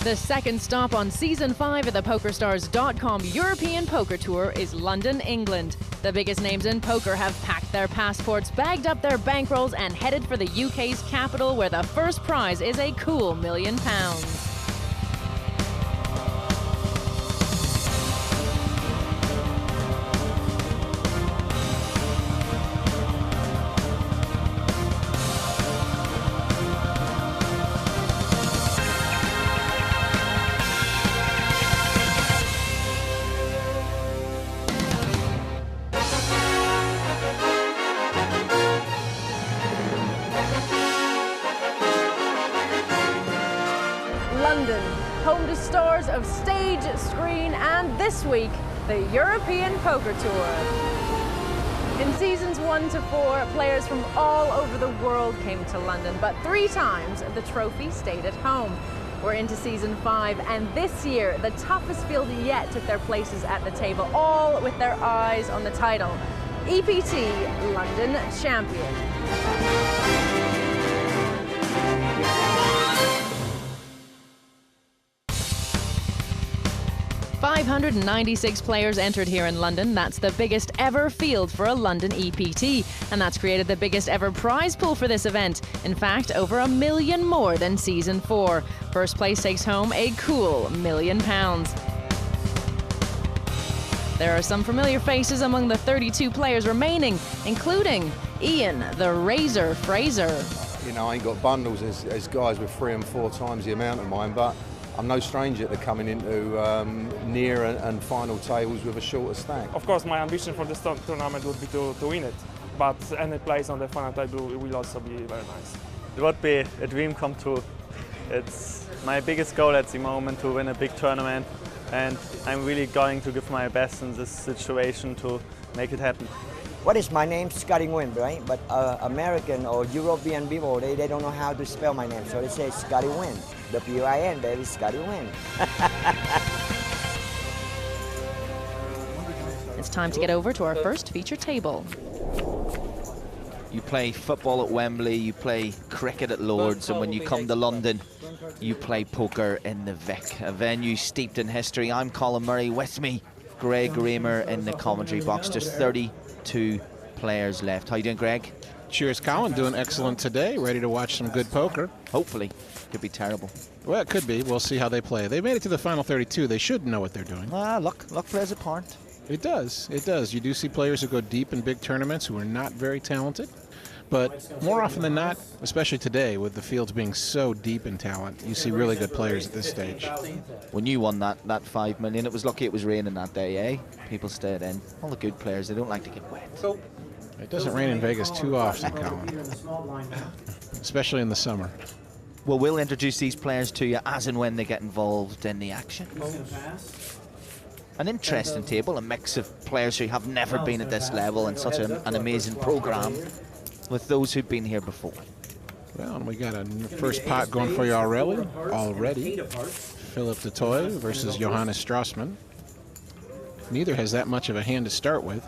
The second stop on Season 5 of the PokerStars.com European Poker Tour is London, England. The biggest names in poker have packed their passports, bagged up their bankrolls, and headed for the UK's capital, where the first prize is a cool £1 million. London, home to stars of stage, screen, and this week, the European Poker Tour. In seasons 1 to 4, players from all over the world came to London, but 3 times the trophy stayed at home. We're into season 5, and this year, the toughest field yet took their places at the table, all with their eyes on the title. EPT London Champion. 596 players entered here in London. That's the biggest ever field for a London EPT, and that's created the biggest ever prize pool for this event. In fact, over £1 million more than season 4. First place takes home a cool £1 million. There are some familiar faces among the 32 players remaining, including Ian the Razor Fraser. You know, I ain't got bundles as guys with 3 and 4 times the amount of mine, but I'm no stranger to coming into near and final tables with a shorter stack. Of course, my ambition for this tournament would be to win it, but any place on the final table will also be very nice. It would be a dream come true. It's my biggest goal at the moment to win a big tournament, and I'm really going to give my best in this situation to make it happen. What is my name? Scotty Wynn, right? But American or European people, they don't know how to spell my name, so they say Scotty Wynn. W-I-N, baby, Scotty Wynn. It's time to get over to our first feature table. You play football at Wembley, you play cricket at Lord's, and when you come to London, you play poker in the Vic, a venue steeped in history. I'm Colin Murray, with me, Greg Raymer in the commentary box. Just 32 players left. How you doing, Greg? Cheers, Colin. Doing excellent today. Ready to watch some good poker. Hopefully. Could be terrible. Well, it could be. We'll see how they play. They made it to the final 32. They should know what they're doing. Luck plays a part. It does. It does. You do see players who go deep in big tournaments who are not very talented. But more often than not, especially today, with the fields being so deep in talent, you see really good players at this stage. When you won that $5 million, it was lucky it was raining that day, eh? People stayed in. All the good players, they don't like to get wet. It doesn't rain in Vegas too often, Colin. Especially in the summer. Well, we'll introduce these players to you as and when they get involved in the action. An interesting table, a mix of players who have never been at this level, and such an amazing program with those who've been here before. Well, and we got a first pot going for you already. Philip DeToy versus Johannes Strassmann. Neither has that much of a hand to start with.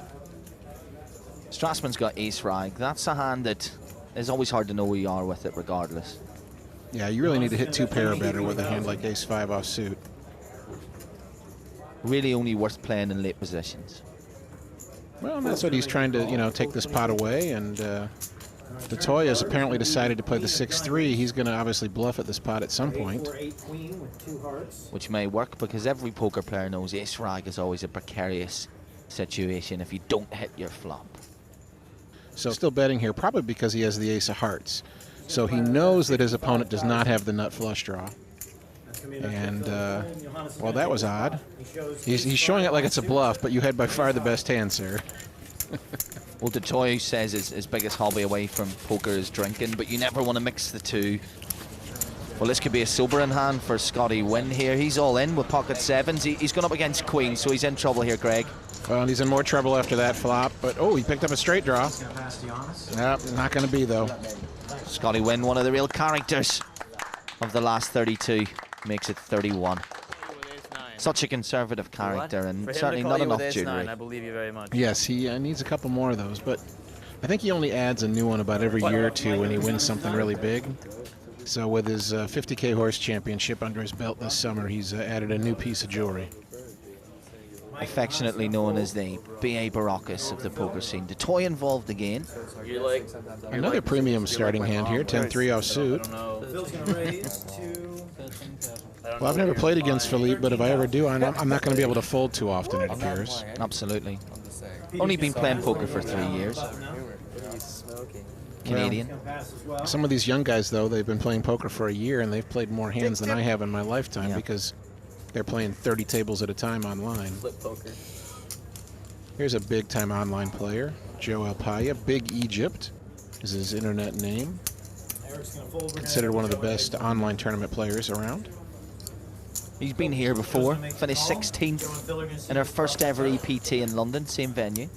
Strassmann's got ace rag. That's a hand that is always hard to know where you are with it regardless. Yeah, you really need to hit 2 pair or better with a hand like ace-5 offsuit. Really only worth playing in late positions. Well, and that's what he's trying to, take this pot away, and DeToy has apparently decided to play the 6-3. He's going to obviously bluff at this pot at some point. Which may work, because every poker player knows ace rag is always a precarious situation if you don't hit your flop. So still betting here, probably because he has the ace of hearts. So he knows that his opponent does not have the nut flush draw. And, well, that was odd. He's showing it like it's a bluff, but you had by far the best hand, sir. Well, DeToy says his biggest hobby away from poker is drinking, but you never want to mix the two. Well, this could be a sobering hand for Scotty Wynn here. He's all in with pocket sevens. He's gone up against queens, so he's in trouble here, Greg. Well, he's in more trouble after that flop, but, oh, he picked up a straight draw. Nope, not going to be, though. Scotty Wynn, one of the real characters of the last 32, makes it 31. Such a conservative character, and certainly not enough jewelry. I believe you very much. Yes, he needs a couple more of those, but I think he only adds a new one about every year or two when he wins something really big. So with his 50K horse championship under his belt this summer, he's added a new piece of jewelry. Affectionately known as the B.A. Baracus of the poker scene. The toy involved again. Another premium starting hand here, 10-3 off suit. Well, I've never played against Philippe, but if I ever do, I'm not going to be able to fold too often, it appears. Absolutely. Only been playing poker for 3 years. Canadian. Well, some of these young guys, though, they've been playing poker for a year, and they've played more hands than I have in my lifetime because they're playing 30 tables at a time online. Here's a big-time online player, Joe Alpaya. Big Egypt is his internet name. Considered one of the best online tournament players around. He's been here before, finished 16th in our first ever EPT in London, same venue.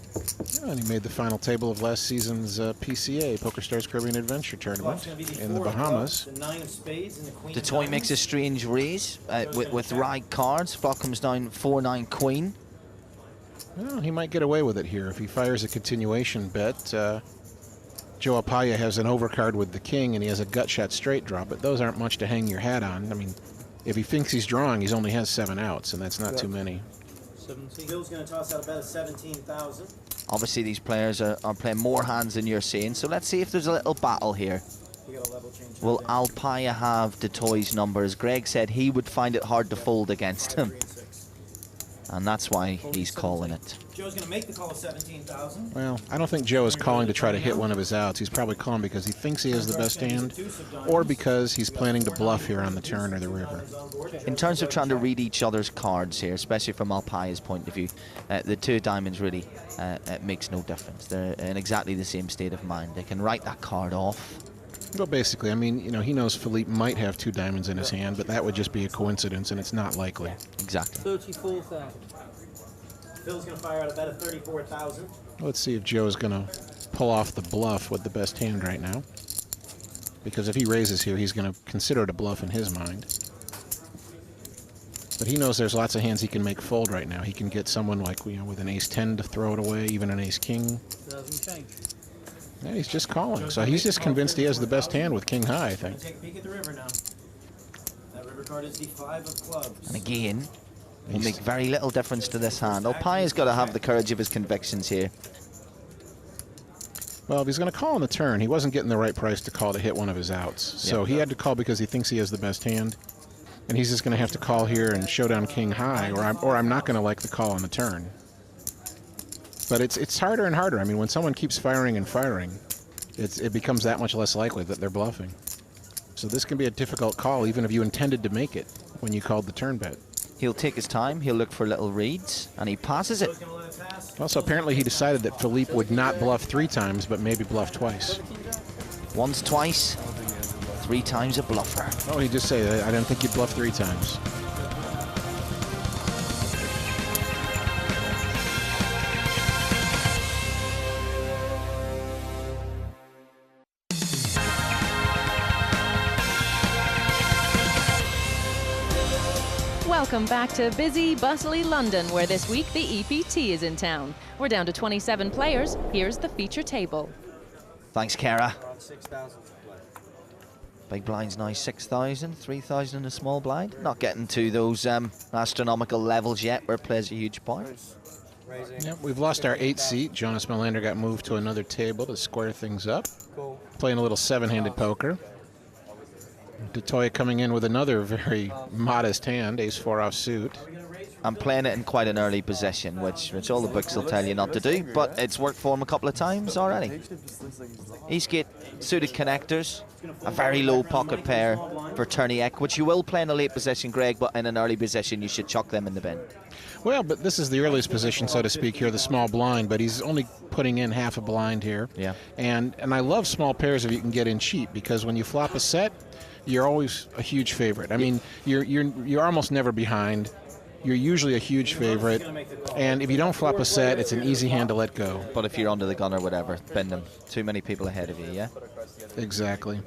Yeah, and he made the final table of last season's PCA, Poker Stars Caribbean Adventure Tournament in the Bahamas. The toy makes a strange raise with rag cards. Flop comes down 4-9 queen. Well, he might get away with it here if he fires a continuation bet. Joe Apaya has an overcard with the king, and he has a gut shot straight draw, but those aren't much to hang your hat on. I mean, if he thinks he's drawing, he only has 7 outs, and that's not too many. Bill's going to toss out a bet of 17,000. Obviously, these players are playing more hands than you're seeing, so let's see if there's a little battle here. Will Alpaya have the toy's numbers? Greg said he would find it hard to fold against him, and that's why he's calling it. Joe's going to make the call of 17,000. Well, I don't think Joe is calling to try to hit one of his outs. He's probably calling because he thinks he has the best hand, or because he's planning to bluff here on the turn or the river. In terms of trying to read each other's cards here, especially from Alpaya's point of view, the 2 diamonds really makes no difference. They're in exactly the same state of mind. They can write that card off. Well, basically, I mean, you know, he knows Philippe might have 2 diamonds in his hand, but that would just be a coincidence, and it's not likely. Exactly. 34,000. Phil's going to fire out a bet of 34,000. Let's see if Joe's going to pull off the bluff with the best hand right now. Because if he raises here, he's going to consider it a bluff in his mind. But he knows there's lots of hands he can make fold right now. He can get someone like, you know, with an ace-10 to throw it away, even an ace-king. Yeah, he's just calling. So he's just convinced he has the best hand with king high, I think. Take a peek at the river now. That river card is the 5 of clubs. And again, will make very little difference to this hand. Alpaya's got to have the courage of his convictions here. Well, if he's going to call on the turn, he wasn't getting the right price to call to hit one of his outs. So he had to call because he thinks he has the best hand. And he's just going to have to call here and show down king high, or I'm not going to like the call on the turn. But it's harder and harder. I mean, when someone keeps firing and firing, it becomes that much less likely that they're bluffing. So this can be a difficult call, even if you intended to make it when you called the turn bet. He'll take his time, he'll look for little reads, and he passes it. Also, apparently he decided that Philippe would not bluff 3 times, but maybe bluff twice. Once, twice, 3 times a bluffer. Oh, he just said, I don't think you'd bluff 3 times. Welcome back to busy, bustly London, where this week the EPT is in town. We're down to 27 players. Here's the feature table. Thanks, Kara. Big blind's now 6,000, 3,000 in a small blind. Not getting to those astronomical levels yet where it plays a huge part. Yep, we've lost our 8th seat. Jonas Melander got moved to another table to square things up. Playing a little 7-handed poker. DeToya coming in with another very modest hand, ace-4 off suit. I'm playing it in quite an early position, which all the books will tell you not to do, but it's worked for him a couple of times already. Eastgate suited connectors, a very low pocket pair for tourney eck, which you will play in a late position, Greg, but in an early position you should chuck them in the bin. Well, but this is the earliest position, so to speak, here, the small blind, but he's only putting in half a blind here. Yeah. And I love small pairs if you can get in cheap, because when you flop a set, you're always a huge favorite. I mean, you're almost never behind. You're usually a huge favorite, and if you don't flop a set, it's an easy hand to let go. But if you're under the gun or whatever, bend them. Too many people ahead of you, yeah? Exactly.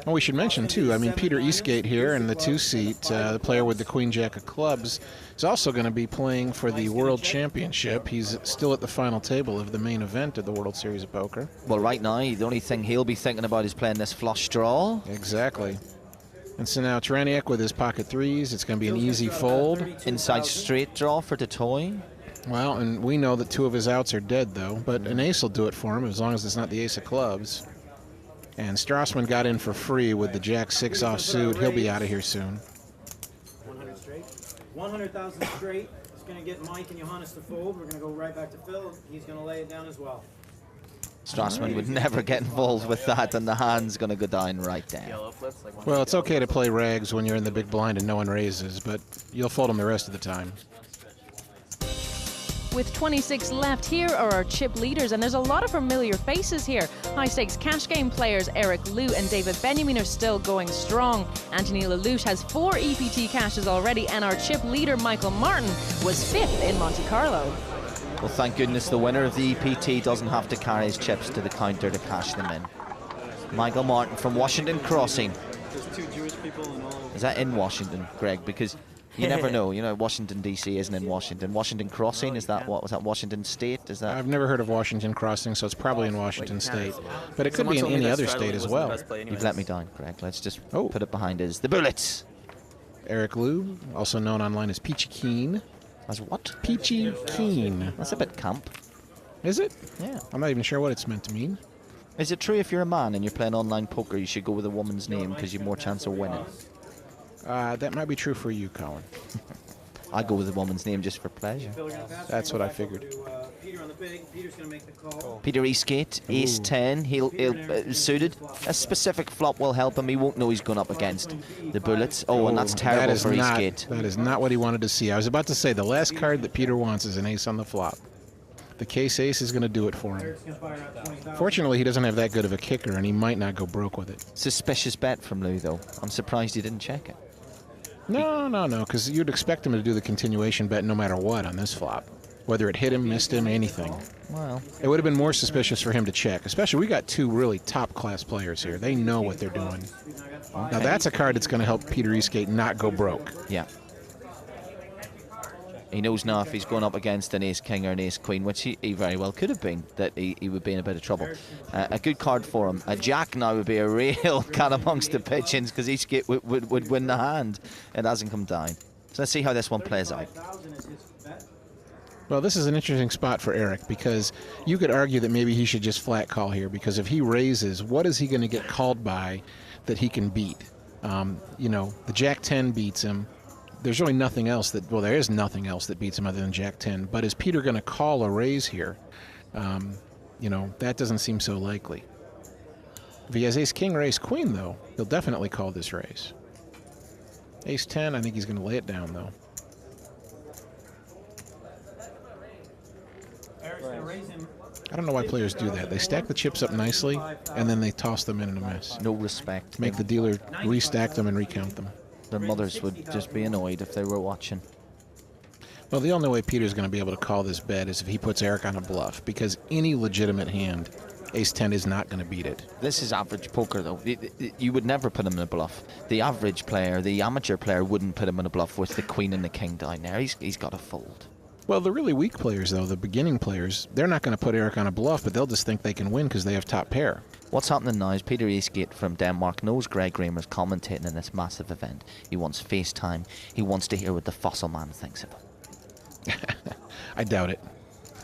Well, we should mention, too, I mean, Peter Eastgate here in the 2-seat, the player with the Queen Jack of clubs, is also going to be playing for the World Championship. He's still at the final table of the main event of the World Series of Poker. Well, right now, the only thing he'll be thinking about is playing this flush draw. Exactly. And so now Taraniak with his pocket threes, it's going to be an easy fold. Inside straight draw for Detoy. Well, and we know that 2 of his outs are dead, though, but an ace will do it for him as long as it's not the ace of clubs. And Strassman got in for free with the Jack-6 offsuit. He'll be out of here soon. 100 straight. 100,000 straight. It's going to get Mike and Johannes to fold. We're going to go right back to Phil. He's going to lay it down as well. Strassman would never get involved with that, and the hand's going to go down right there. Well, it's okay to play rags when you're in the big blind and no one raises, but you'll fold them the rest of the time. With 26 left, here are our chip leaders, and there's a lot of familiar faces here. High-stakes cash game players Eric Liu and David Benjamin are still going strong. Anthony Lelouch has 4 EPT cashes already, and our chip leader Michael Martin was 5th in Monte Carlo. Well, thank goodness the winner of the EPT doesn't have to carry his chips to the counter to cash them in. Michael Martin from Washington Crossing. Is that in Washington, Greg? Because you never know. You know, Washington, D.C. isn't in Washington. Washington Crossing, is that what? Was that Washington State? Is that? I've never heard of Washington Crossing, so it's probably in Washington State. But it could be in any other state as well. You've let me down, Greg. Let's just put it behind us. The Bullets. Eric Liu, also known online as Peachy Keen. As what? Peachy Keen. That's a bit camp. Is it? Yeah. I'm not even sure what it's meant to mean. Is it true if you're a man and you're playing online poker, you should go with a woman's name because you've more chance of winning? That might be true for you, Colin. I go with a woman's name just for pleasure. That's what I figured. Peter Eastgate, ace 10. He'll suited. A specific flop will help him. He won't know he's going up against the Bullets. Oh, and that's terrible for Eastgate. That is not what he wanted to see. I was about to say the last card that Peter wants is an ace on the flop. The case ace is going to do it for him. Fortunately, he doesn't have that good of a kicker, and he might not go broke with it. Suspicious bet from Lou, though. I'm surprised he didn't check it. No, because you'd expect him to do the continuation bet no matter what on this flop. Whether it hit him, missed him, anything. Well, it would have been more suspicious for him to check. Especially, we got 2 really top-class players here. They know what they're doing. Okay. Now, that's a card that's going to help Peter Eastgate not go broke. Yeah. He knows now if he's going up against an ace-king or an ace-queen, which he very well could have been, that he would be in a bit of trouble. A good card for him. A jack now would be a real cat amongst the pigeons because Eastgate would win the hand. It hasn't come down. So let's see how this one plays out. Well, this is an interesting spot for Eric because you could argue that maybe he should just flat call here because if he raises, what is he going to get called by that he can beat? You know, the Jack-10 beats him. There's really nothing else that, well, there is nothing else that beats him other than Jack-10. But is Peter going to call a raise here? You know, that doesn't seem so likely. If he has ace-king or ace-queen, though, he'll definitely call this raise. Ace-10, I think he's going to lay it down, though. I don't know why players do that. They stack the chips up nicely, and then they toss them in a mess. No respect. Make the dealer restack them and recount them. Their mothers would just be annoyed if they were watching. Well, the only way Peter's going to be able to call this bet is if he puts Eric on a bluff, because any legitimate hand, ace-10 is not going to beat it. This is average poker, though. You would never put him in a bluff. The average player, the amateur player, wouldn't put him in a bluff with the queen and the king down there. He's got to fold. Well, the really weak players, though, the beginning players, they're not going to put Eric on a bluff, but they'll just think they can win because they have top pair. What's happening now is Peter Eastgate from Denmark knows Greg Raymer's commentating in this massive event. He wants FaceTime. He wants to hear what the fossil man thinks of him. I doubt it.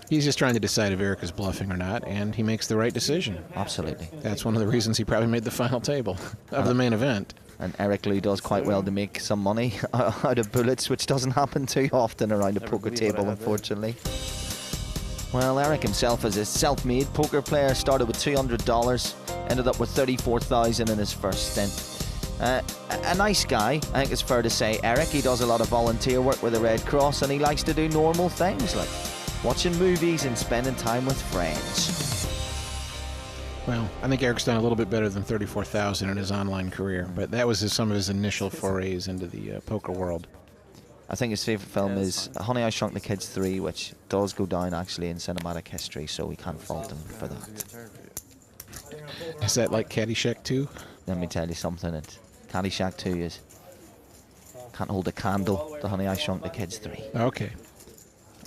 He's just trying to decide if Eric is bluffing or not, and he makes the right decision. Absolutely. That's one of the reasons he probably made the final table of the main event. And Eric Liu does quite well to make some money out of bullets, which doesn't happen too often around a poker table, unfortunately. Well, Eric himself is a self-made poker player, started with $200, ended up with $34,000 in his first stint. A nice guy, I think it's fair to say. Eric, he does a lot of volunteer work with the Red Cross, and he likes to do normal things like watching movies and spending time with friends. Well, I think Eric's done a little bit better than $34,000 in his online career, but that was some of his initial forays into the poker world. I think his favourite film is Honey, I Shrunk the Kids 3, which does go down actually in cinematic history, so we can't fault him for that. Is that like Caddyshack 2? let me tell you something, it Caddyshack 2 is can't hold a candle to Honey, I Shrunk the Kids 3. Okay.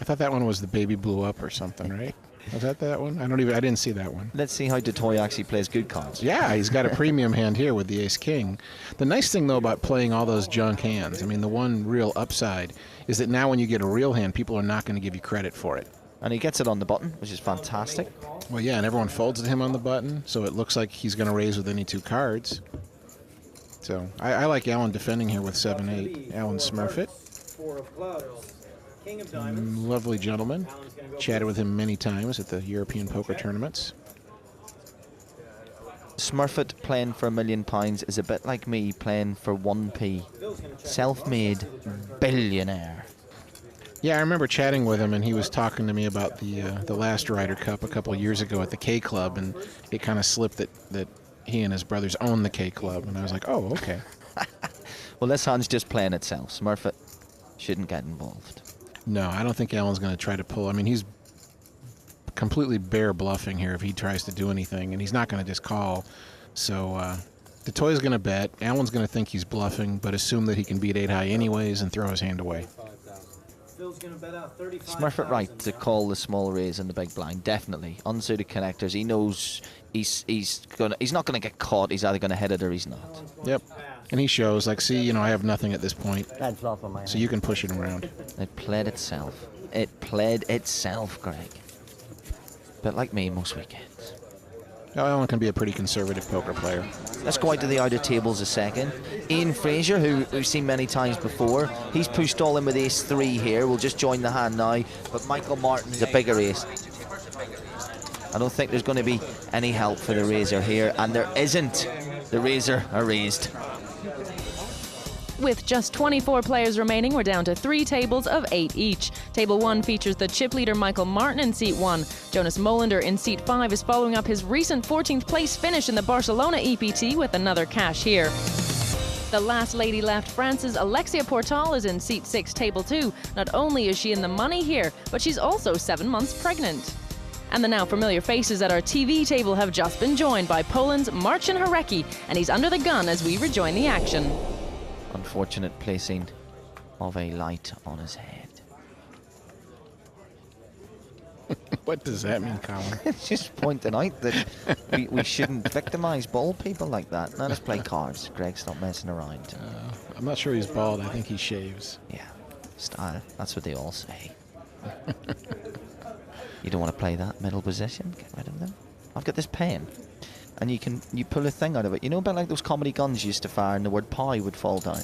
I thought that one was the baby blew up or something, right? Was that one? I didn't see that one. Let's see how DeToy actually plays good cards. Yeah, he's got a premium hand here with the ace-king. The nice thing, though, about playing all those junk hands, I mean, the one real upside is that now when you get a real hand, people are not going to give you credit for it. And he gets it on the button, which is fantastic. Well, yeah, and everyone folds to him on the button, so it looks like he's going to raise with any 2 cards. So I like Alan defending here with 7-8. Alan Smurfett. 4 of clubs. King of diamonds. Lovely gentleman. Chatted with him many times at the European poker tournaments. Smurfett playing for £1 million is a bit like me playing for 1p. Self-made billionaire. Yeah, I remember chatting with him, and he was talking to me about the last Ryder Cup a couple of years ago at the K Club, and it kind of slipped that he and his brothers own the K Club, and I was like, oh, okay. Well, this hand's just playing itself. Smurfett shouldn't get involved. No, I don't think Alan's going to try to pull. I mean, he's completely bare bluffing here if he tries to do anything, and he's not going to just call. So DeToy's going to bet. Alan's going to think he's bluffing, but assume that he can beat 8 high anyways and throw his hand away. Smurfett right to call the small raise in the big blind, definitely. Unsuited connectors, he knows he's not going to get caught. He's either going to hit it or he's not. Yep. And he shows, like, see, I have nothing at this point. So you can push it around. It played itself. It played itself, Greg. But like me most weekends. Now, Alan can be a pretty conservative poker player. Let's go out to the outer tables a second. Ian Fraser, who we've seen many times before, he's pushed all in with ace-3 here. We'll just join the hand now. But Michael Martin's a bigger ace. I don't think there's going to be any help for the raiser here, and there isn't. The raiser are raised. With just 24 players remaining, we're down to 3 tables of 8 each. Table 1 features the chip leader Michael Martin in seat 1. Jonas Molander in seat 5 is following up his recent 14th place finish in the Barcelona EPT with another cash here. The last lady left, France's Alexia Portal, is in seat 6, table 2. Not only is she in the money here, but she's also 7 months pregnant. And the now familiar faces at our TV table have just been joined by Poland's Marcin Harecki, and he's under the gun as we rejoin the action. Unfortunate placing of a light on his head. What does that mean, Colin? It's just pointing out that we shouldn't victimize bald people like that. Now let's play cards. Greg, stop messing around. I'm not sure he's bald. I think he shaves. Yeah, style. That's what they all say. You don't want to play that middle position. Get rid of them. I've got this pen. And you pull a thing out of it. You know about like those comedy guns you used to fire and the word pie would fall down?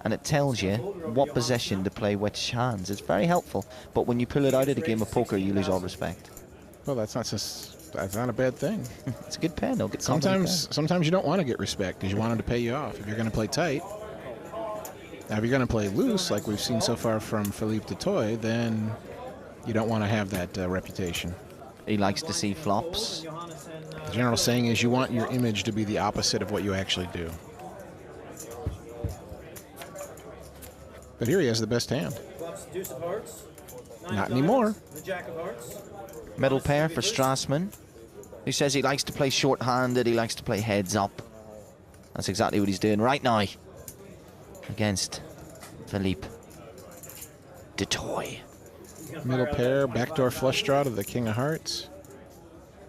And it tells you what position to play which hands. It's very helpful. But when you pull it out of the game of poker, you lose all respect. Well, that's not a bad thing. It's a good pen. They'll get sometimes you don't want to get respect because you want them to pay you off. If you're going to play tight, now if you're going to play loose, like we've seen so far from Philippe DeToy, then you don't want to have that reputation. He likes to see flops. The general saying is you want your image to be the opposite of what you actually do. But here he has the best hand. Deuce of hearts. Not anymore. The Jack of hearts. Middle pair for Strassman. He says he likes to play short-handed, he likes to play heads up. That's exactly what he's doing right now against Philippe DeToy. Middle pair, backdoor flush draw to the King of Hearts.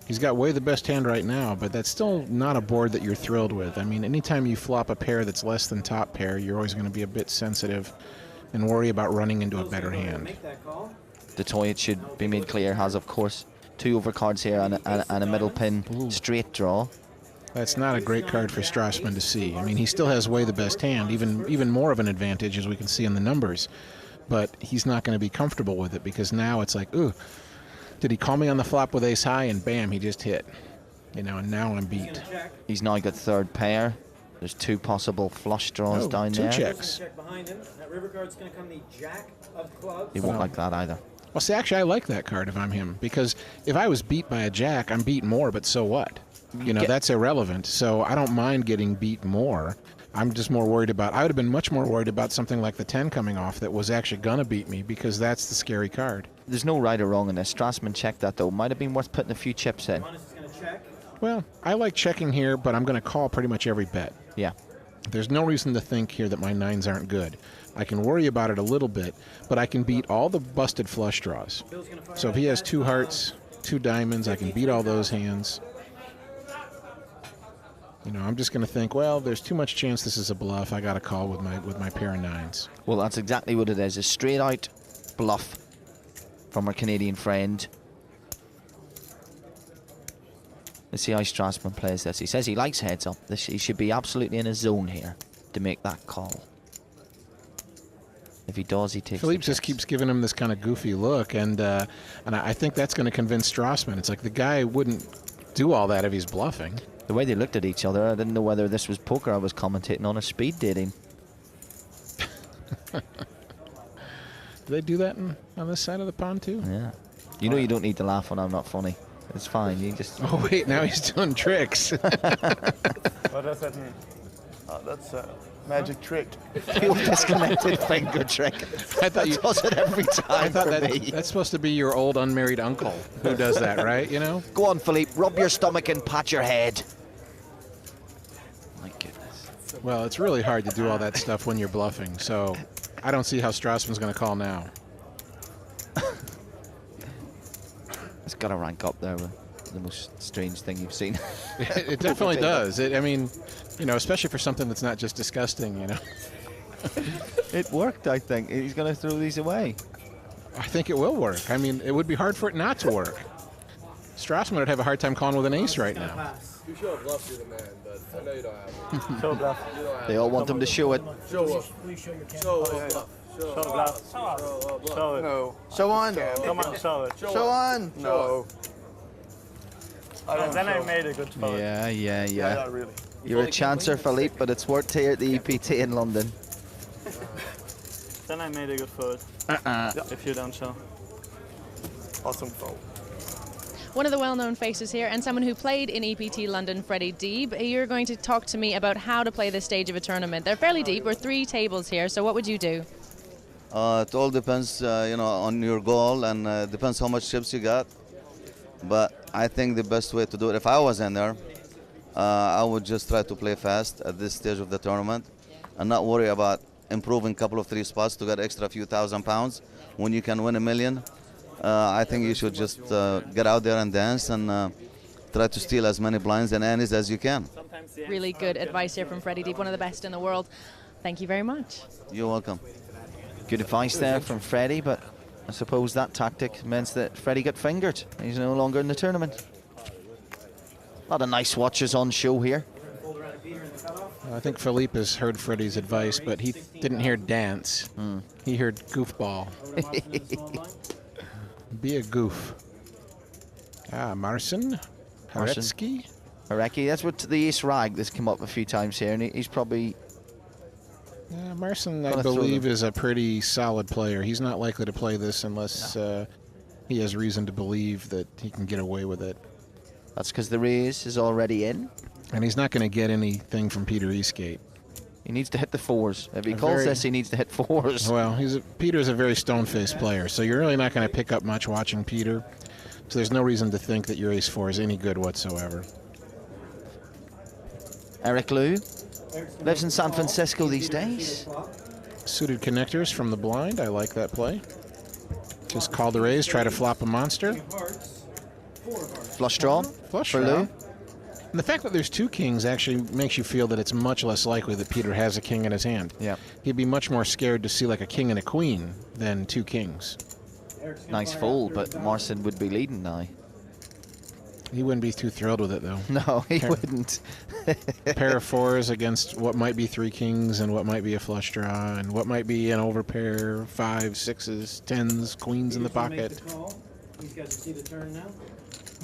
He's got way the best hand right now, but that's still not a board that you're thrilled with. I mean, anytime you flop a pair that's less than top pair, you're always going to be a bit sensitive and worry about running into a better hand. DeToy, it should be made clear, has, of course, 2 overcards here and a middle pin straight draw. That's not a great card for Strassman to see. I mean, he still has way the best hand, even more of an advantage, as we can see in the numbers. But he's not going to be comfortable with it because now it's like, ooh, did he call me on the flop with ace high? And bam, he just hit. And now I'm beat. He's now got third pair. There's 2 possible flush draws down 2 there. checks. That river card's going to come the Jack of clubs. He won't like that either. Well, see, actually, I like that card if I'm him, because if I was beat by a jack, I'm beat more, but so what? That's irrelevant. So I don't mind getting beat more. I'm just more worried about, I would have been much more worried about something like the 10 coming off that was actually going to beat me, because that's the scary card. There's no right or wrong in this. Strassman checked that, though. Might have been worth putting a few chips in. Well, Well, I like checking here, but I'm going to call pretty much every bet. Yeah. There's no reason to think here that my nines aren't good. I can worry about it a little bit, but I can beat all the busted flush draws. So if he has 2 hearts, 2 diamonds, I can beat all those hands. You know, I'm just going to think, well, there's too much chance this is a bluff. I got to call with my pair of nines. Well, that's exactly what it is. A straight out bluff from our Canadian friend. Let's see how Strassman plays this. He says he likes heads up. He should be absolutely in a zone here to make that call. If he does, he takes. Philippe just keeps giving him this kind of goofy look, and I think that's going to convince Strassman. It's like the guy wouldn't do all that if he's bluffing. The way they looked at each other, I didn't know whether this was poker I was commentating on or speed dating. Do they do that on this side of the pond too? Yeah. You know you don't need to laugh when I'm not funny. It's fine. You just. Oh wait, now he's doing tricks. What does that mean? Oh, that's a magic trick. Your disconnected finger trick. I thought you does it every time. I thought for me. that's supposed to be your old unmarried uncle who does that, right? You know. Go on, Philippe. Rub your stomach and pat your head. My goodness. Well, it's really hard to do all that stuff when you're bluffing. So I don't see how Strassman's going to call now. It's got to rank up there with the most strange thing you've seen. It definitely does. I mean, you know, especially for something that's not just disgusting, you know. It worked, I think. He's going to throw these away. I think it will work. I mean, it would be hard for it not to work. Strassman would have a hard time calling with an ace right now. You show a bluff, you're the man, but I know you don't have it. Show a bluff. They all want him to show it. Show up. Show a bluff. Show a bluff. Show it. No. Show on. Come on, show it. Show on. No. And then I made a good fold. Yeah. Yeah, really. You're a chancer, Philippe, but it's worked here at the EPT in London. Then I made a good fold. If you don't show. Awesome fold. One of the well-known faces here, and someone who played in EPT London, Freddie Deeb. You're going to talk to me about how to play this stage of a tournament. They're fairly deep. We're 3 tables here, so what would you do? It all depends, on your goal, and depends how much chips you got. But I think the best way to do it, if I was in there, I would just try to play fast at this stage of the tournament, and not worry about improving a couple of 3 spots to get extra few £1,000 when you can win $1 million. I think you should just get out there and dance and try to steal as many blinds and annies as you can. Really good advice here from Freddie Deeb, one of the best in the world. Thank you very much. You're welcome. Good advice there from Freddie, but I suppose that tactic meant that Freddie got fingered. He's no longer in the tournament. A lot of nice watches on show here. I think Philippe has heard Freddie's advice, but he didn't hear dance. He heard goofball. Be a goof. Marcin. Haretsky. Haretsky. That's what the ace rag that's come up a few times here, and he's probably. Yeah, Marcin, I believe, is a pretty solid player. He's not likely to play this unless he has reason to believe that he can get away with it. That's because the raise is already in. And he's not going to get anything from Peter Eastgate. He needs to hit the 4s. If he calls this, he needs to hit 4s. Well, Peter's a very stone-faced player, so you're really not going to pick up much watching Peter. So there's no reason to think that your ace-4 is any good whatsoever. Eric Liu lives in San Francisco these days. Suited connectors from the blind. I like that play. Just call the raise, try to flop a monster. Flush draw. Flush for draw. Liu. And the fact that there's 2 kings actually makes you feel that it's much less likely that Peter has a king in his hand. Yeah. He'd be much more scared to see like a king and a queen than 2 kings. Nice fold, but Marcin would be leading now. He wouldn't be too thrilled with it, though. No, he wouldn't. A pair of 4s against what might be 3 kings and what might be a flush draw and what might be an overpair, 5s, 6s, 10s, queens in the pocket. These guys see the turn now.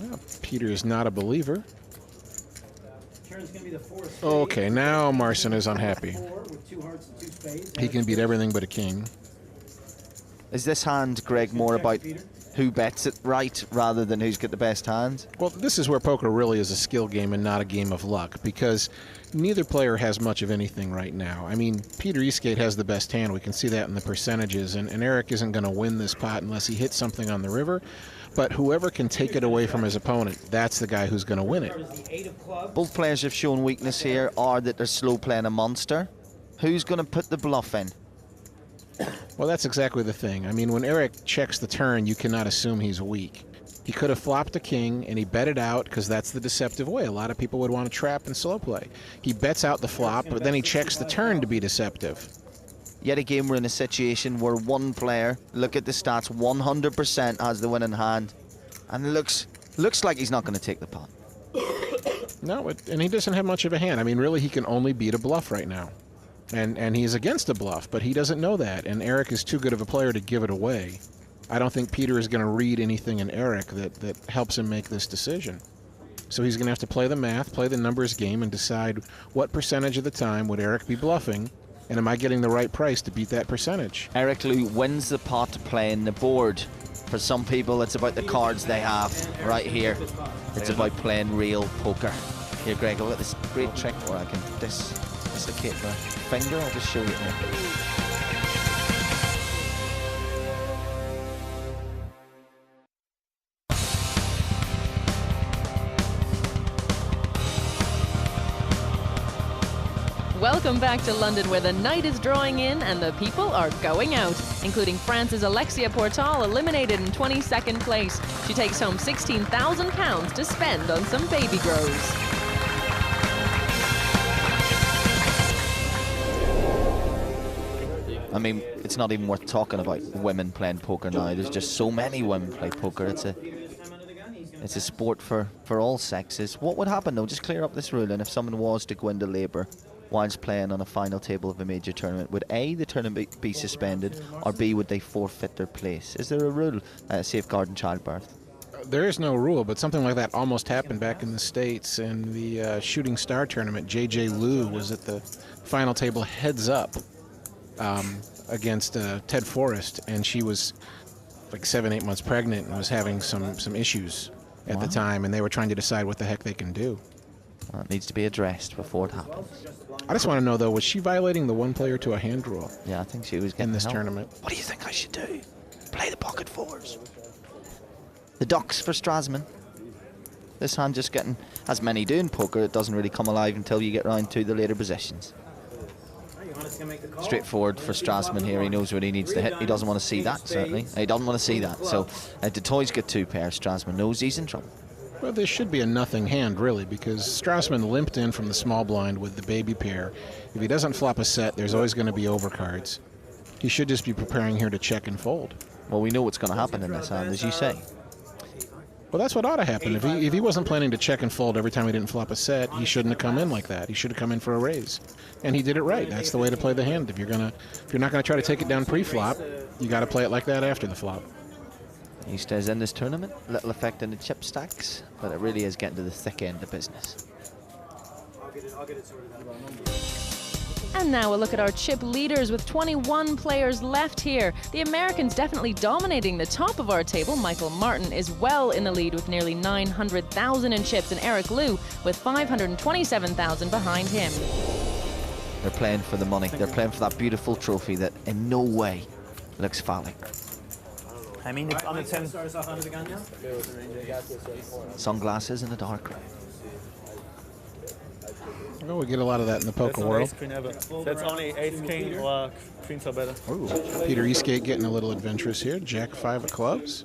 Well, Peter is not a believer. Turn's gonna be the 4 of spades. Okay, now Marcin is unhappy. 4 with 2 hearts and 2 spades. He can beat everything but a king. Is this hand, Greg, more about who bets it right rather than who's got the best hand. Well, this is where poker really is a skill game and not a game of luck, because neither player has much of anything right now. I mean, Peter Eastgate has the best hand. We can see that in the percentages, and Eric isn't going to win this pot unless he hits something on the river. But whoever can take it away from his opponent, that's the guy who's going to win it. Both players have shown weakness here, or that they're slow playing a monster. Who's going to put the bluff in? Well, that's exactly the thing. I mean, when Eric checks the turn, you cannot assume he's weak. He could have flopped a king, and he bet it out, because that's the deceptive way. A lot of people would want to trap and slow play. He bets out the flop, but then he checks the turn to be deceptive. Yet again, we're in a situation where one player, look at the stats, 100% has the winning hand, and looks like he's not going to take the pot. No, and he doesn't have much of a hand. I mean, really, he can only beat a bluff right now. And he's against a bluff, but he doesn't know that, and Eric is too good of a player to give it away. I don't think Peter is going to read anything in Eric that helps him make this decision. So he's going to have to play the math, play the numbers game, and decide what percentage of the time would Eric be bluffing, and am I getting the right price to beat that percentage? Eric Lou wins the pot playing the board. For some people, it's about the cards they have right here. It's about playing real poker. Here, Greg, I've got this great trick where I can dislocate my finger. I'll just show you here. Welcome back to London, where the night is drawing in and the people are going out, including France's Alexia Portal, eliminated in 22nd place. She takes home £16,000 to spend on some baby grows. I mean, it's not even worth talking about women playing poker now. There's just so many women play poker. It's a sport for all sexes. What would happen, though? Just clear up this rule, and if someone was to go into labour whilst playing on a final table of a major tournament, would A, the tournament be suspended, or B, would they forfeit their place? Is there a rule safeguarding childbirth? There is no rule, but something like that almost happened back in the States. In the Shooting Star tournament, J.J. Liu was at the final table heads up against Ted Forrest, and she was like 7-8 months pregnant and was having some issues at the time, and they were trying to decide what the heck they can do. Well, it needs to be addressed before it happens. I just want to know, though, was she violating the one player to a hand rule? Yeah, I think she was getting in this help. tournament. What do you think I should do? Play the pocket fours. The docks for Strasman. This hand just getting, as many do in poker, it doesn't really come alive until you get round to the later positions. Straightforward for Strasman here. He knows what he needs to hit. He doesn't want to see that, certainly. He doesn't want to see that. So the toys get two pairs. Strasman knows he's in trouble. Well, this should be a nothing hand, really, because Strasman limped in from the small blind with the baby pair. If he doesn't flop a set, there's always going to be overcards. He should just be preparing here to check and fold. Well, we know what's going to happen in this hand, as you say. Well, that's what ought to happen. If he wasn't planning to check and fold every time he didn't flop a set, he shouldn't have come in like that. He should have come in for a raise. And he did it right. That's the way to play the hand. If you're not going to try to take it down pre-flop, you got to play it like that after the flop. He stays in this tournament. Little effect in the chip stacks, but it really is getting to the thick end of business. And now a look at our chip leaders with 21 players left here. The Americans definitely dominating the top of our table. Michael Martin is well in the lead with nearly 900,000 in chips, and Eric Liu with 527,000 behind him. They're playing for the money. They're playing for that beautiful trophy that in no way looks phallic. I mean, it's on the 10. Sunglasses in a dark room. Well, we get a lot of that in the poker world. Ace queen ever. That's only ace king or queens are better. Ooh, Peter Eastgate getting a little adventurous here. Jack 5 of clubs.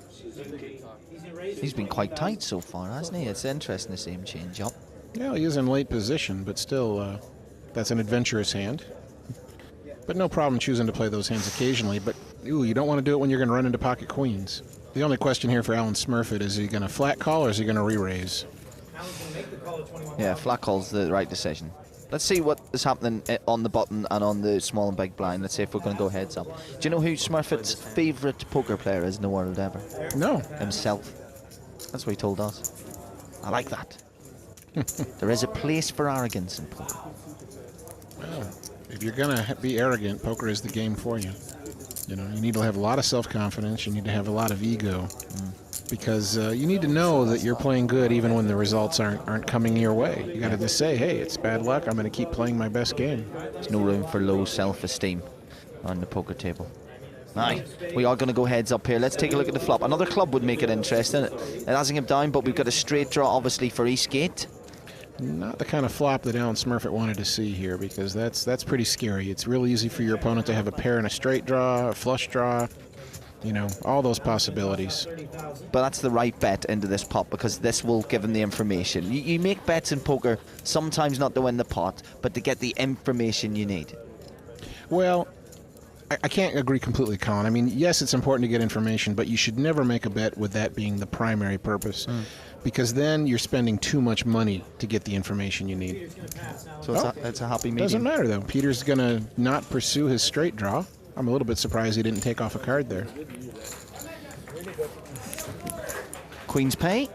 He's been quite tight so far, hasn't he? It's interesting to see him change up. Yeah, he is in late position, but still, that's an adventurous hand. But no problem choosing to play those hands occasionally. But ooh, you don't want to do it when you're going to run into pocket queens. The only question here for Alan Smurfett is he going to flat call or is he going to re-raise? Yeah, flat call's the right decision. Let's see what is happening on the button and on the small and big blind. Let's see if we're going to go heads up. Do you know who Smurfett's favourite poker player is in the world ever? No. Himself. That's what he told us. I like that. There is a place for arrogance in poker. Well, if you're going to be arrogant, poker is the game for you. You know, you need to have a lot of self-confidence. You need to have a lot of ego, because you need to know that you're playing good even when the results aren't coming your way. You got to just say, hey, it's bad luck. I'm going to keep playing my best game. There's no room for low self-esteem on the poker table. Aye, we are going to go heads up here. Let's take a look at the flop. Another club would make it interesting. It hasn't come down, but we've got a straight draw, obviously, for Eastgate. Not the kind of flop that Alan Smurfett wanted to see here, because that's pretty scary. It's real easy for your opponent to have a pair and a straight draw, a flush draw, you know, all those possibilities. But that's the right bet into this pot, because this will give him the information. You make bets in poker, sometimes not to win the pot, but to get the information you need. Well, I can't agree completely, Colin. I mean, yes, it's important to get information, but you should never make a bet with that being the primary purpose, because then you're spending too much money to get the information you need. So it's a happy medium. Doesn't matter, though. Peter's going to not pursue his straight draw. I'm a little bit surprised he didn't take off a card there. Queen's pay,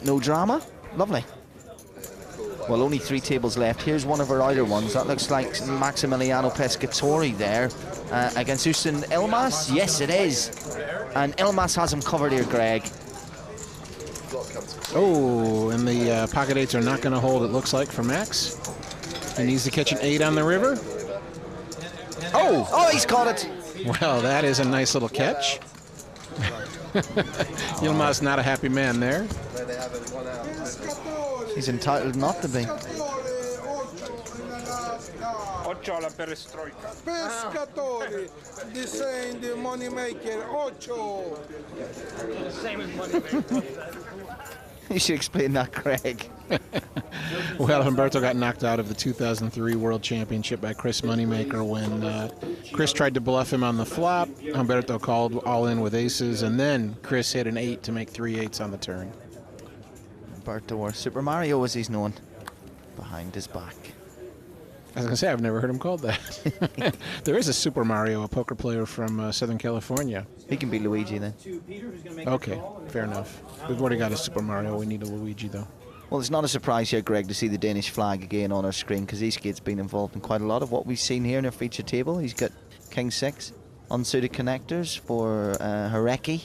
no drama, lovely. Well, only 3 tables left. Here's one of our outer ones. That looks like Maximiliano Pescatori there against Houston Ilmas. Yes, it is. And Ilmas has him covered here, Greg. Oh, and the pocket 8s are not going to hold, it looks like, for Max. He needs to catch an 8 on the river. Oh, he's caught it. Well, that is a nice little catch. Yilmaz not a happy man there. He's entitled not to be. Ocho alla perestroika. Pescatori, the same, the money maker, ocho. Same as money maker. You should explain that, Craig. Well, Humberto got knocked out of the 2003 World Championship by Chris Moneymaker when Chris tried to bluff him on the flop. Humberto called all in with aces, and then Chris hit an 8 to make 3 8s on the turn. Humberto, or Super Mario as he's known, behind his back. I was going to say, I've never heard him called that. There is a Super Mario, a poker player from Southern California. He can be Luigi then. Okay, fair enough. We've already got a Super Mario. We need a Luigi, though. Well, it's not a surprise here, Greg, to see the Danish flag again on our screen, because Eastgate's been involved in quite a lot of what we've seen here in our feature table. He's got King 6, unsuited connectors for Horeki.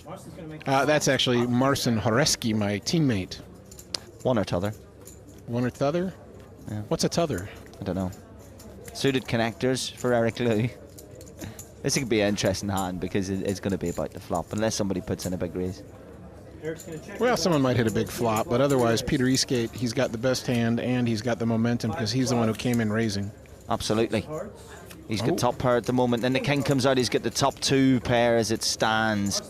That's actually Marcin Horeski, my teammate. One or t'other. One or t'other? Yeah. What's a t'other? I don't know. Suited connectors for Eric Lou. This could be an interesting hand, because it's going to be about the flop, unless somebody puts in a big raise. Well, someone might hit a big flop, but otherwise, Peter Eastgate, he's got the best hand, and he's got the momentum, because he's the one who came in raising. Absolutely. He's got top pair at the moment. Then the king comes out, he's got the top 2 pair as it stands.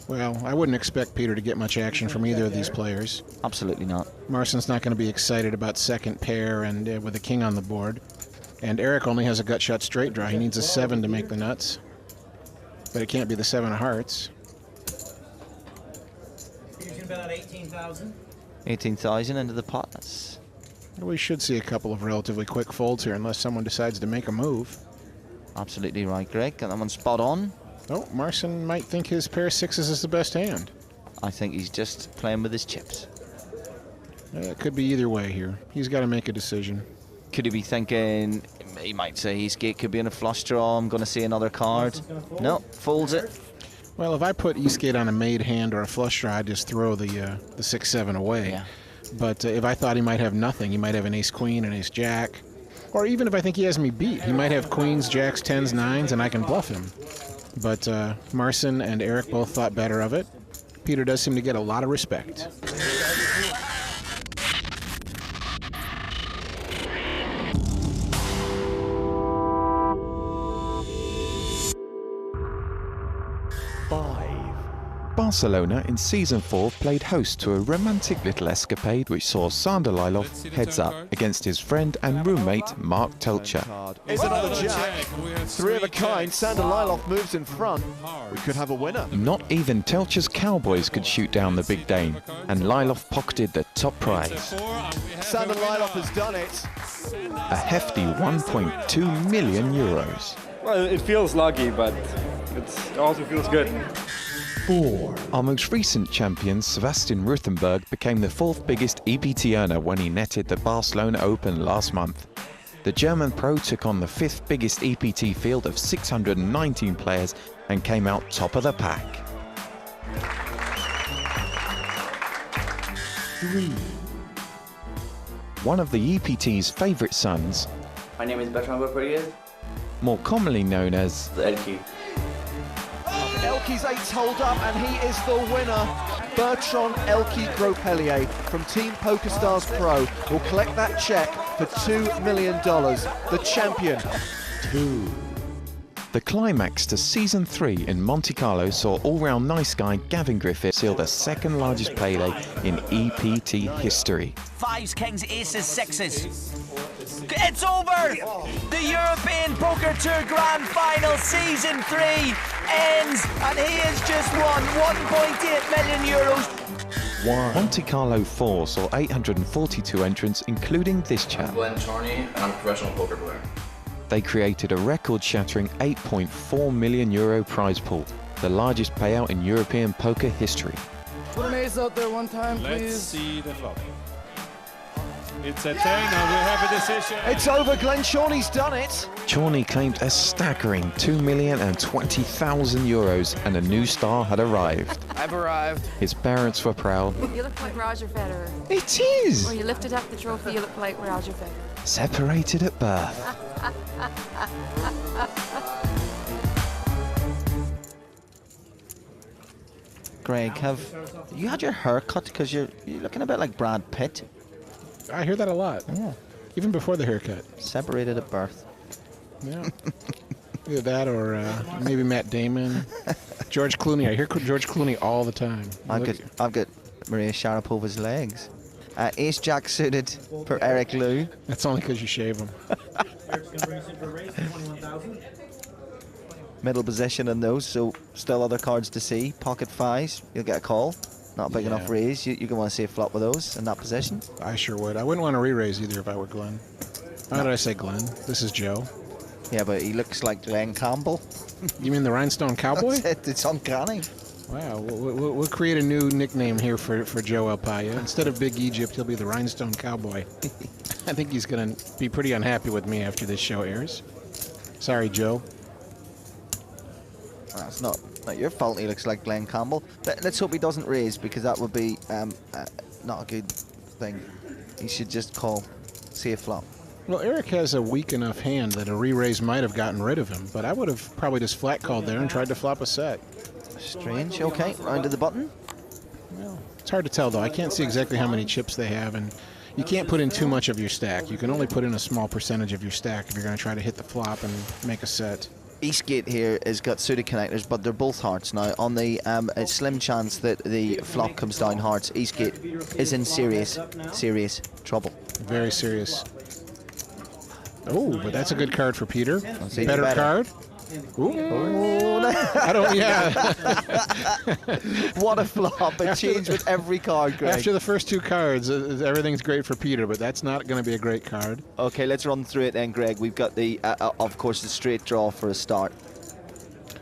Well, I wouldn't expect Peter to get much action from either of these players. Absolutely not. Marcin's not going to be excited about second pair and with a king on the board. And Eric only has a gut shot straight draw. He needs a 7 to make the nuts. But it can't be the 7 of hearts. He's going to bet out 18,000. 18,000 into the pot. We should see a couple of relatively quick folds here unless someone decides to make a move. Absolutely right, Greg. Got that one spot on. Oh, Marcin might think his pair of 6s is the best hand. I think he's just playing with his chips. It could be either way here. He's got to make a decision. Could he be thinking, he might say Eastgate could be in a flush draw, I'm going to see another card. No, folds it. Well, if I put Eastgate on a made hand or a flush draw, I'd just throw the 6-7 away. Yeah. But if I thought he might have nothing, he might have an ace-queen, an ace-jack. Or even if I think he has me beat, he might have queens, jacks, 10s, 9s, and I can bluff him. But Marcin and Eric both thought better of it. Peter does seem to get a lot of respect. Barcelona in Season 4 played host to a romantic little escapade which saw Sander Lylov heads up against his friend and roommate Mark Telcher. Is another jack. 3 of a kind. Sander Lylov moves in front. We could have a winner. Not even Telcher's Cowboys could shoot down the Big Dane, and Lylov pocketed the top prize. Sander Lylov has done it. A hefty 1.2 million euros. Well, it feels lucky, but it also feels good. Our most recent champion, Sebastian Ruthenberg, became the 4th biggest EBT earner when he netted the Barcelona Open last month. The German pro took on the 5th biggest EPT field of 619 players and came out top of the pack. 3. One of the EPT's favourite sons, My name is Bertrand Berthier. more commonly known as Elki. Elki's 8's hold up, and he is the winner. Bertrand Elki Gropellier from Team PokerStars Pro will collect that check for $2 million. The champion. 2. The climax to Season 3 in Monte Carlo saw all-round nice guy Gavin Griffith seal the 2nd largest payday in EPT history. 5s, kings, aces, 6s. It's over! The European Poker Tour Grand Final Season 3 ends, and he has just won €1.8 million. Monte Carlo 4 saw 842 entrants, including this chap. Glenn Charney, and I'm a professional poker player. They created a record-shattering €8.4 million prize pool, the largest payout in European poker history. Put an ace out there one time, please. Let's see the flop. It's a 10 and we have a decision. It's over, Glenn Chorney's done it. Chorney claimed a staggering €2,020,000 and a new star had arrived. I've arrived. His parents were proud. You look like Roger Federer. It is! When you lifted up the trophy, you look like Roger Federer. Separated at birth. Greg, have you had your hair cut? Because you're looking a bit like Brad Pitt. I hear that a lot. Yeah. Even before the haircut. Separated at birth. Yeah. Either that or maybe Matt Damon. George Clooney. I hear George Clooney all the time. I've got Maria Sharapova's legs. Ace Jack suited for Eric Liu. That's only because you shave them. Middle position on those, so still other cards to see. Pocket 5s, you'll get a call. Not a big enough raise. You're going to want to see a flop with those in that position. I sure would. I wouldn't want to re-raise either if I were Glenn. How did I say Glenn? This is Joe. Yeah, but he looks like Glenn Campbell. You mean the Rhinestone Cowboy? It's uncanny. Wow, we'll create a new nickname here for Joe Alpaya. Instead of Big Egypt, he'll be the Rhinestone Cowboy. I think he's going to be pretty unhappy with me after this show airs. Sorry, Joe. That's not your fault. He looks like Glenn Campbell. Let's hope he doesn't raise, because that would be not a good thing. He should just call, see a flop. Well, Eric has a weak enough hand that a re-raise might have gotten rid of him, but I would have probably just flat called there and tried to flop a set. Strange. Okay, round to the button. Well, it's hard to tell, though. I can't see exactly how many chips they have, and you can't put in too much of your stack. You can only put in a small percentage of your stack if you're going to try to hit the flop and make a set. Eastgate here has got suited connectors, but they're both hearts. Now, on the slim chance that the flop comes down hearts, Eastgate is in serious trouble. Very serious. Oh, but that's a good card for Peter. Better card. Ooh. I don't. Yeah. What a flop! It changed with every card, Greg. After the first two cards, everything's great for Peter, but that's not going to be a great card. Okay, let's run through it then, Greg. We've got the, of course, the straight draw for a start.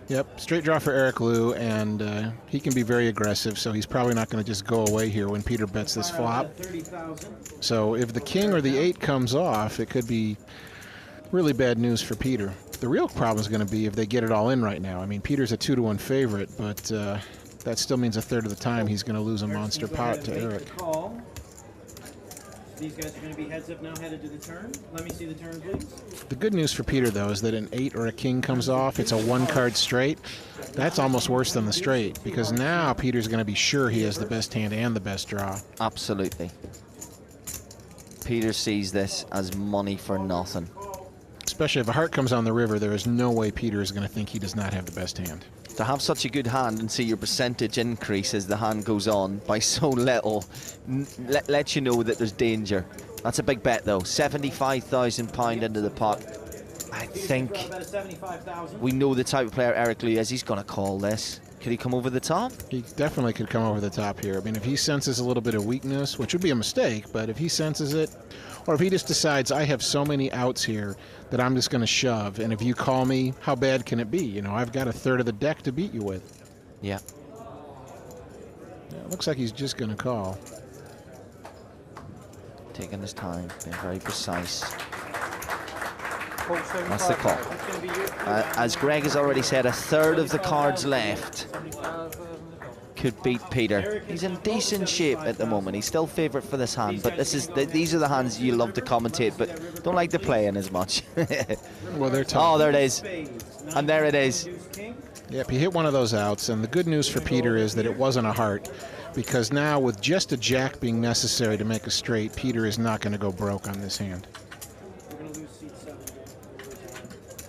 Yep, straight draw for Eric Liu, and he can be very aggressive, so he's probably not going to just go away here when Peter bets this flop. So if the king or the 8 comes off, it could be really bad news for Peter. The real problem is going to be if they get it all in right now. I mean, Peter's a 2-to-1 favorite, but that still means a third of the time he's going to lose a monster pot to Eric. These guys are going to be heads up now, headed to the turn. Let me see the turn, please. The good news for Peter, though, is that an 8 or a king comes off. It's a 1-card straight. That's almost worse than the straight, because now Peter's going to be sure he has the best hand and the best draw. Absolutely. Peter sees this as money for nothing. Especially if a heart comes on the river, there is no way Peter is going to think he does not have the best hand. To have such a good hand and see your percentage increase as the hand goes on by so little lets you know that there's danger. That's a big bet, though. £75,000 into the pot. I think we know the type of player Eric Liu is. He's going to call this. Could he come over the top? He definitely could come over the top here. I mean, if he senses a little bit of weakness, which would be a mistake, but if he senses it, or if he just decides, I have so many outs here that I'm just going to shove, and if you call me, how bad can it be? You know, I've got a third of the deck to beat you with. Yeah. It looks like he's just going to call. Taking his time, being very precise. That's the call. As Greg has already said, a third of the cards left could beat Peter. He's in decent shape at the moment. He's still favourite for this hand, but these are the hands you love to commentate, but don't like to play in as much. Well, they're tough. Oh, there it is. And there it is. Yep, he hit one of those outs, and the good news for Peter is that it wasn't a heart, because now with just a jack being necessary to make a straight, Peter is not going to go broke on this hand.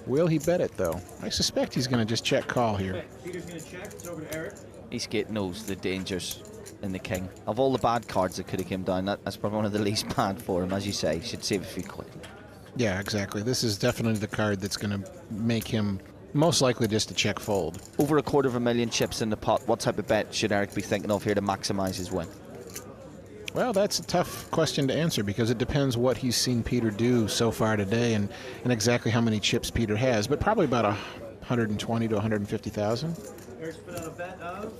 Will he bet it, though? I suspect he's going to just check call here. Peter's going to check. It's over to Eric. Eastgate knows the dangers in the king. Of all the bad cards that could have come down, that's probably one of the least bad for him, as you say. He should save a few quid. Yeah, exactly. This is definitely the card that's going to make him most likely just a check fold. Over $250,000 chips in the pot. What type of bet should Eric be thinking of here to maximise his win? Well, that's a tough question to answer because it depends what he's seen Peter do so far today and exactly how many chips Peter has, but probably about 120 to 150,000. Eric's put out a bet of?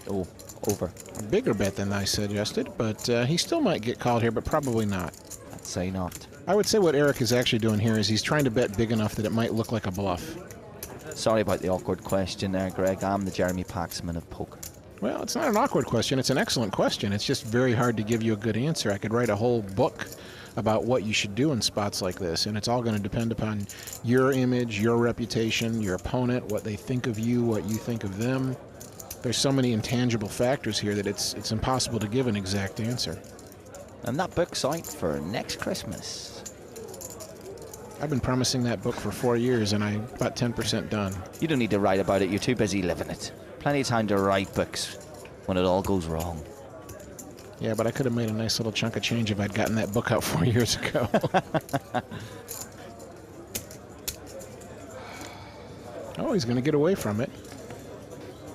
Oh, over. A bigger bet than I suggested, but he still might get called here, but probably not. I'd say not. I would say what Eric is actually doing here is he's trying to bet big enough that it might look like a bluff. Sorry about the awkward question there, Greg. I'm the Jeremy Paxman of poker. Well, it's not an awkward question. It's an excellent question. It's just very hard to give you a good answer. I could write a whole book about what you should do in spots like this, and it's all going to depend upon your image, your reputation, your opponent, what they think of you, what you think of them. There's so many intangible factors here that it's impossible to give an exact answer. And that book's out for next Christmas. I've been promising that book for 4 years, and I'm about 10% done. You don't need to write about it. You're too busy living it. Plenty of time to write books when it all goes wrong. Yeah, but I could have made a nice little chunk of change if I'd gotten that book out 4 years ago. Oh, he's going to get away from it.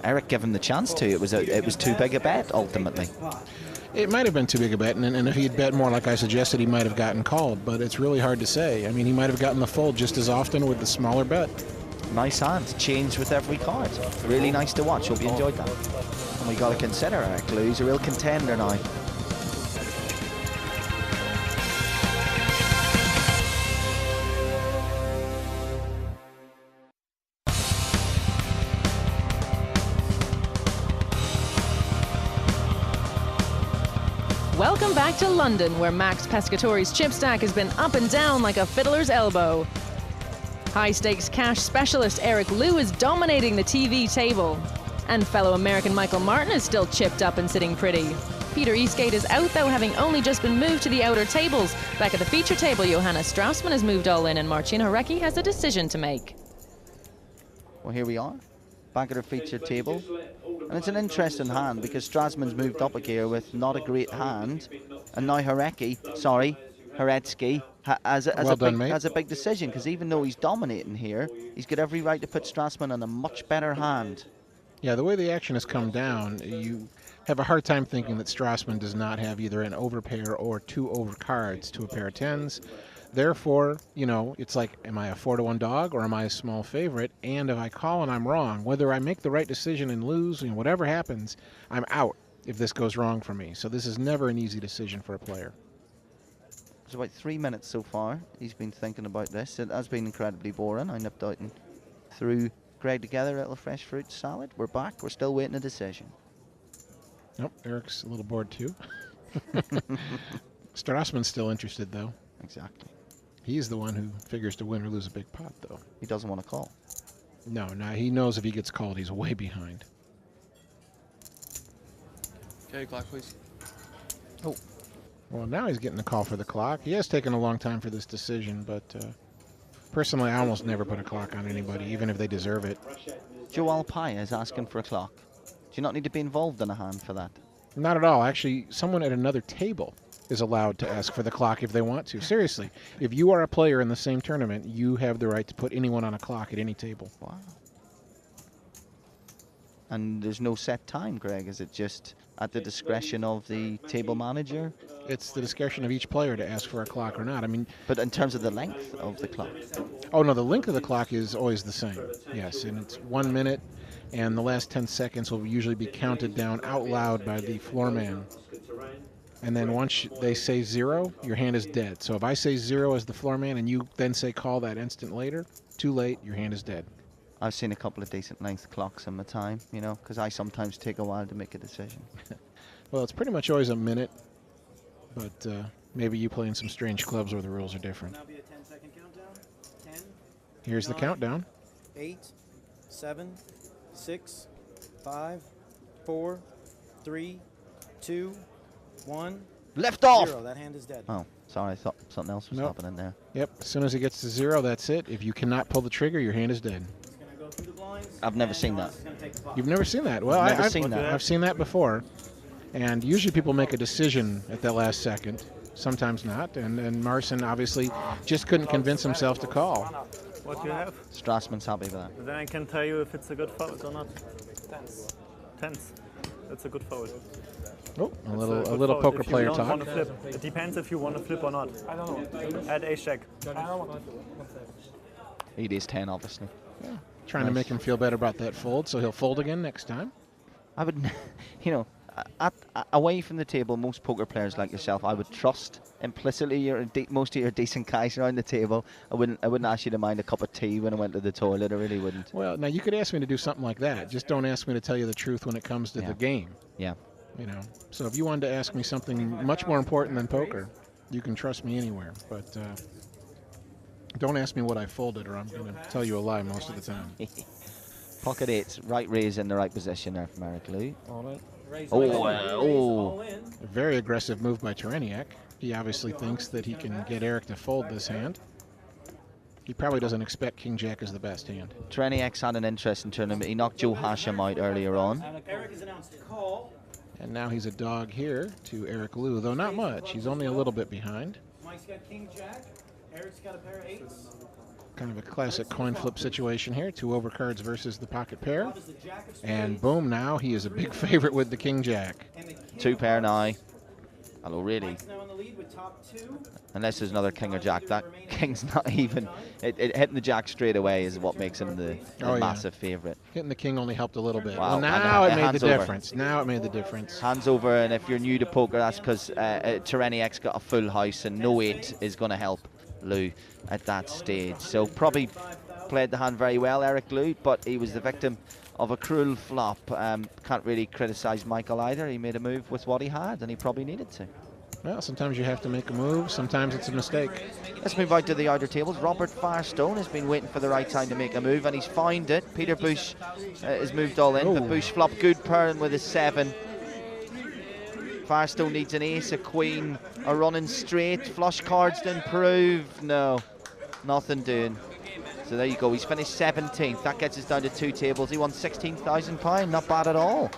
Eric gave him the chance to. It was too big a bet, ultimately. It might have been too big a bet, and if he'd bet more like I suggested, he might have gotten called, but it's really hard to say. I mean, he might have gotten the fold just as often with the smaller bet. Nice hand. Changed with every card. Really nice to watch. Hope you enjoyed that. And we got to consider Eric Lou. He's a real contender now. Welcome back to London, where Max Pescatori's chip stack has been up and down like a fiddler's elbow. High-stakes cash specialist Eric Lou is dominating the TV table. And fellow American Michael Martin is still chipped up and sitting pretty. Peter Eastgate is out, though, having only just been moved to the outer tables. Back at the feature table, Johanna Straussman has moved all in, and Marcin Horecki has a decision to make. Well, here we are, back at our feature table. And it's an interesting hand because Strasman's moved up a gear with not a great hand. And now Horecki has a big decision, because even though he's dominating here, he's got every right to put Strasman on a much better hand. Yeah, the way the action has come down, you have a hard time thinking that Strasman does not have either an overpair or two overcards to a pair of tens. Therefore, you know, it's like, am I a 4-to-1 dog or am I a small favorite? And if I call and I'm wrong, whether I make the right decision and lose, whatever happens, I'm out if this goes wrong for me. So this is never an easy decision for a player. It's about 3 minutes so far. He's been thinking about this. It has been incredibly boring. I nipped out and threw Greg together a little fresh fruit salad. We're back. We're still waiting a decision. Nope, Eric's a little bored too. Strasman's still interested though. Exactly. He's the one who figures to win or lose a big pot, though. He doesn't want to call. No, he knows if he gets called, he's way behind. Okay, clock, please. Oh. Well, now he's getting a call for the clock. He has taken a long time for this decision, but personally, I almost never put a clock on anybody, even if they deserve it. Joe Alpaya is asking for a clock. Do you not need to be involved in a hand for that? Not at all. Actually, someone at another table is allowed to ask for the clock if they want to. Seriously, if you are a player in the same tournament, you have the right to put anyone on a clock at any table. Wow. And there's no set time, Greg? Is it just at the discretion of the table manager? It's the discretion of each player to ask for a clock or not. I mean, but in terms of the length of the clock? Oh, no, the length of the clock is always the same. Yes, and it's 1 minute, and the last 10 seconds will usually be counted down out loud by the floor man. And then once they say 0, your hand is dead. So if I say 0 as the floor man and you then say call that instant later, too late, your hand is dead. I've seen a couple of decent length clocks in my time, you know, because I sometimes take a while to make a decision. Well, it's pretty much always a minute, but maybe you play in some strange clubs where the rules are different. Now be a 10-second countdown. 10. Here's the countdown. 8, 7, 6, 5, 4, 3, 2, 1. Lift off! 0. That hand is dead. Oh, sorry, I thought something else was happening there. Yep, as soon as it gets to 0, that's it. If you cannot pull the trigger, your hand is dead. I've never seen that. You've never seen that? Well, I've never seen that. I've seen that before. And usually people make a decision at that last second. Sometimes not. And Marcin obviously just couldn't convince himself to call. What do you have? Strassman's happy with that. Then I can tell you if it's a good fold or not. Tens. That's a good fold. Oh, a little fold. poker If you player don't talk. want to flip. It depends if you want to flip or not. I don't know. Add ace jack. He is 10, obviously. Yeah. Trying to make him feel better about that fold, so he'll fold again next time. I would, you know, away from the table, most poker players like yourself, I would trust implicitly. Most of your decent guys around the table. I wouldn't ask you to mind a cup of tea when I went to the toilet. I really wouldn't. Well, now you could ask me to do something like that. Just don't ask me to tell you the truth when it comes to the game. Yeah. You know. So if you wanted to ask me something much more important than poker, you can trust me anywhere. But don't ask me what I folded, or I'm going to tell you a lie most of the time. Pocket 8s, right raise in the right position there from Eric Lou. A very aggressive move by Tereniak. He obviously thinks that he can get Eric to fold this hand. He probably doesn't expect King Jack as the best hand. Tereniak's had an interesting tournament. He knocked Joe Hashem out earlier on. Eric has announced a call. And now he's a dog here to Eric Lou, though not much. He's only a little bit behind. Mike's got King Jack. Eric's got a pair of 8s. Kind of a classic coin flip situation here. 2 overcards versus the pocket pair. And boom, now he is a big favorite with the King Jack. 2 pair now. Hello, really. Now in the lead with top 2. Unless there's another king or jack. That king's not even. It hitting the jack straight away is what makes him the massive favorite. Hitting the king only helped a little bit. Wow. Well, now it made the Hands over. difference. Now it made the difference. Hands over, and if you're new to poker, that's because Tereniak's got a full house, and no 8 is going to help Lou at that stage. So probably played the hand very well, Eric Lou, but he was the victim of a cruel flop. Can't really criticize Michael either. He made a move with what he had, and he probably needed to. Well, sometimes you have to make a move. Sometimes it's a mistake. Let's move out to the outer tables. Robert Firestone has been waiting for the right time to make a move, and he's found it. Peter Bush has moved all in, but Bush flopped good pairing with a 7. Firestone needs an ace, a queen, a running straight. Flush cards to improve. No, nothing doing. So there you go. He's finished 17th. That gets us down to 2 tables. He won £16,000. Not bad at all.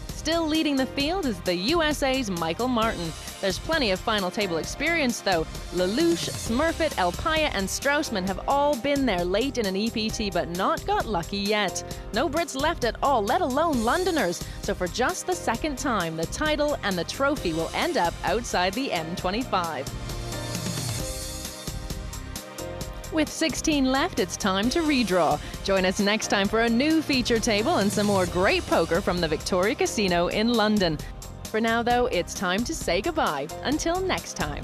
Still leading the field is the USA's Michael Martin. There's plenty of final table experience though. Lelouch, Smurfit, Elpaya and Straussman have all been there late in an EPT but not got lucky yet. No Brits left at all, let alone Londoners. So for just the second time, the title and the trophy will end up outside the M25. With 16 left, it's time to redraw. Join us next time for a new feature table and some more great poker from the Victoria Casino in London. For now, though, it's time to say goodbye. Until next time.